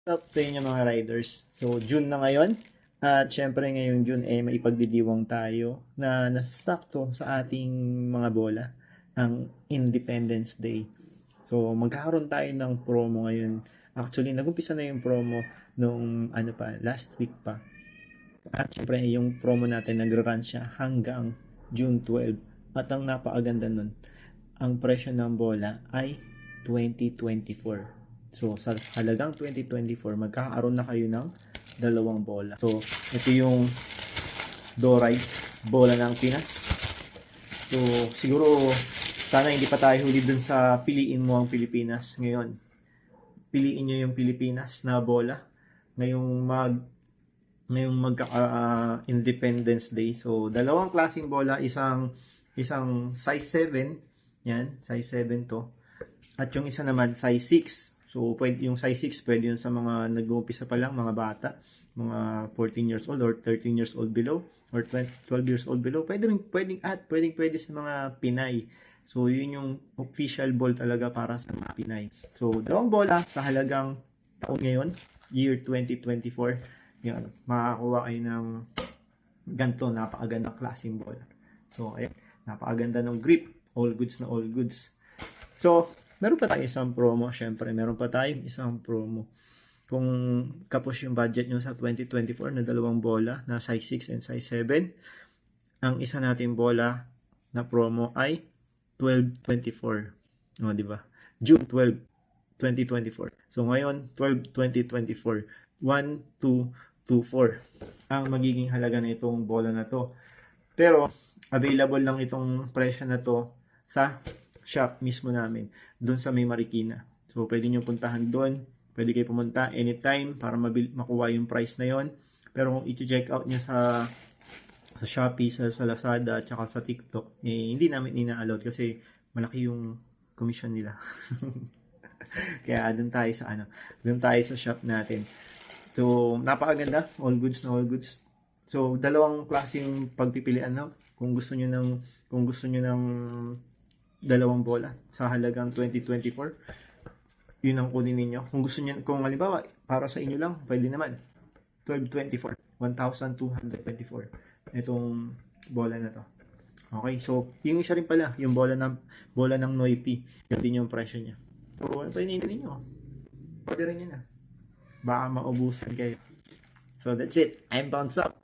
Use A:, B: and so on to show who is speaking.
A: Up sa inyo mga riders. So, June na ngayon. At syempre ngayong June maipagdidiwang tayo na nasasakto sa ating mga bola ang Independence Day. So, magkakaroon tayo ng promo ngayon. Actually, nag-umpisa na yung promo nung last week pa. At syempre, yung promo natin nagra-run siya hanggang June 12. At ang napakaganda nun, ang presyo ng bola ay 2024. So, sa halagang 2024, magkakaroon na kayo ng dalawang bola. So, ito yung Dorite bola ng Pinas. So, siguro, sana hindi pa tayo huli dun sa piliin mo ang Pilipinas ngayon. Piliin nyo yung Pilipinas na bola ngayong Independence Day. So, dalawang klaseng bola, isang size 7, yan, size 7 to. At yung isa naman size 6. So, pwede, yung size 6, pwede yun sa mga nag-uumpisa pa lang, mga bata, mga 14 years old or 13 years old below, or 12 years old below. Pwede sa mga Pinay. So, yun yung official ball talaga para sa mga Pinay. So, dalawang bola sa halagang taon ngayon, year 2024. Yan, makakuha kayo ng ganito, napakagandang klaseng bola. So, ayan, napakaganda ng grip. All goods na all goods. So, meron pa tayong isang promo, syempre. Meron pa tayong isang promo. Kung kapos yung budget nyo sa 2024 na dalawang bola na size 6 and size 7, ang isa nating bola na promo ay 12/24. O, di ba? June 12, 2024. So, ngayon, 12/2024. 1,224 ang magiging halaga na itong bola na to. Pero, available lang itong presyo na to sa shop mismo namin, doon sa May Marikina. So, pwede nyo puntahan doon. Pwede kayo pumunta anytime para makuha yung price na yon. Pero kung i-check out nyo sa Shopee, sa Lazada, at saka sa TikTok, hindi namin ina-allowed kasi malaki yung commission nila. Kaya doon tayo sa shop natin. So, napakaganda. All goods na all goods. So, dalawang klaseng pagpipilian na. Kung gusto nyo ng dalawang bola sa halagang 2024, yun ang kunin ninyo. Kung gusto niyo, kung halimbawa para sa inyo lang, pwede naman 12/24, 1,224 itong bola na to. Okay, so yung isa rin pala, yung bola ng Noipi, yun din yung presyo niya. So, ano pa hinihintay niyo? Orderin niyo na, baka maubusan kayo. So that's it, I'm Bounce Up.